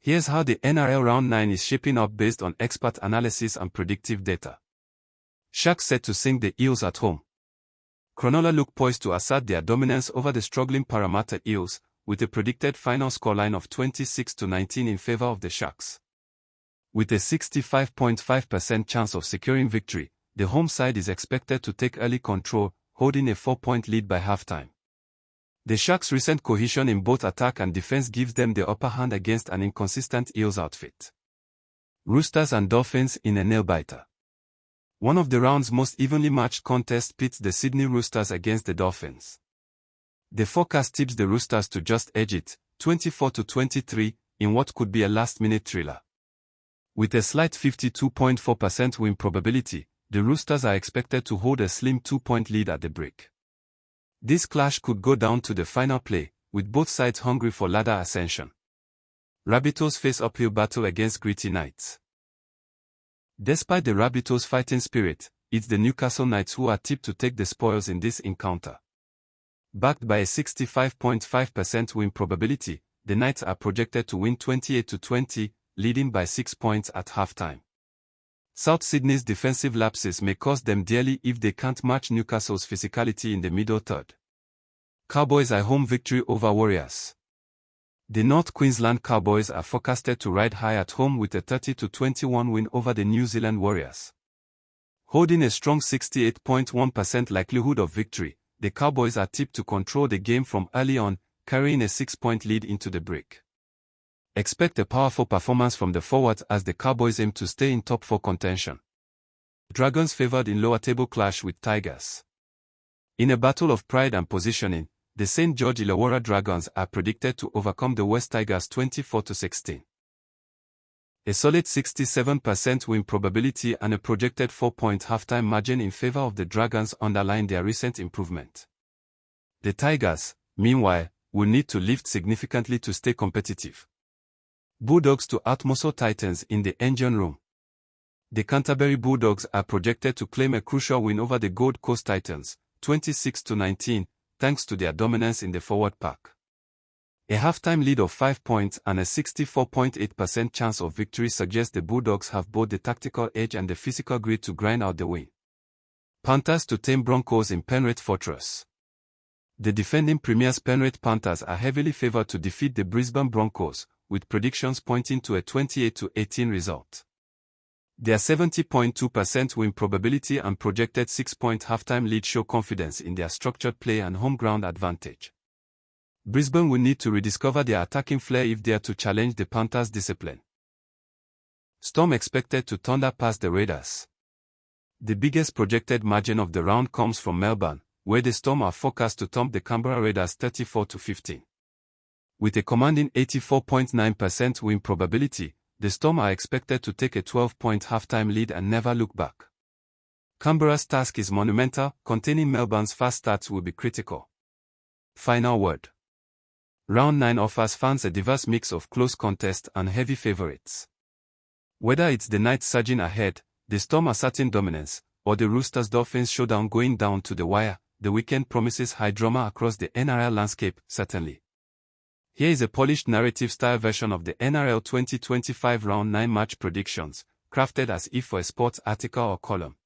Here's how the NRL Round 9 is shaping up based on expert analysis and predictive data. Sharks set to sink the Eels at home. Cronulla look poised to assert their dominance over the struggling Parramatta Eels, with a predicted final scoreline of 26-19 in favour of the Sharks. With a 65.5% chance of securing victory, the home side is expected to take early control, holding a 4-point lead by halftime. The Sharks' recent cohesion in both attack and defense gives them the upper hand against an inconsistent Eels outfit. Roosters and Dolphins in a nail-biter. One of the round's most evenly matched contests pits the Sydney Roosters against the Dolphins. The forecast tips the Roosters to just edge it, 24-23, in what could be a last-minute thriller. With a slight 52.4% win probability, the Roosters are expected to hold a slim 2-point lead at the break. This clash could go down to the final play, with both sides hungry for ladder ascension. Rabbitohs face uphill battle against Gritty Knights. Despite the Rabbitohs' fighting spirit, it's the Newcastle Knights who are tipped to take the spoils in this encounter. Backed by a 65.5% win probability, the Knights are projected to win 28-20, leading by 6 points at halftime. South Sydney's defensive lapses may cost them dearly if they can't match Newcastle's physicality in the middle third. Cowboys' home victory over Warriors. The North Queensland Cowboys are forecasted to ride high at home with a 30-21 win over the New Zealand Warriors. Holding a strong 68.1% likelihood of victory, the Cowboys are tipped to control the game from early on, carrying a 6-point lead into the break. Expect a powerful performance from the forwards as the Cowboys aim to stay in top 4 contention. Dragons favored in lower table clash with Tigers. In a battle of pride and positioning, the St. George Illawarra Dragons are predicted to overcome the West Tigers 24-16. A solid 67% win probability and a projected 4-point halftime margin in favor of the Dragons underline their recent improvement. The Tigers, meanwhile, will need to lift significantly to stay competitive. Bulldogs to outmuscle Titans in the engine room. The Canterbury Bulldogs are projected to claim a crucial win over the Gold Coast Titans, 26-19, thanks to their dominance in the forward pack. A halftime lead of 5 points and a 64.8% chance of victory suggests the Bulldogs have both the tactical edge and the physical grit to grind out the win. Panthers to tame Broncos in Penrith Fortress. The defending premiers Penrith Panthers are heavily favoured to defeat the Brisbane Broncos, with predictions pointing to a 28-18 result. Their 70.2% win probability and projected 6-point halftime lead show confidence in their structured play and home ground advantage. Brisbane will need to rediscover their attacking flair if they are to challenge the Panthers' discipline. Storm expected to thunder past the Raiders. The biggest projected margin of the round comes from Melbourne, where the Storm are forecast to thump the Canberra Raiders 34-15. With a commanding 84.9% win probability, the Storm are expected to take a 12-point halftime lead and never look back. Canberra's task is monumental, containing Melbourne's fast starts will be critical. Final word. Round 9 offers fans a diverse mix of close contests and heavy favourites. Whether it's the Knights surging ahead, the Storm asserting dominance, or the Roosters-Dolphins showdown going down to the wire, the weekend promises high drama across the NRL landscape, certainly. Here is a polished narrative-style version of the NRL 2025 Round 9 match predictions, crafted as if for a sports article or column.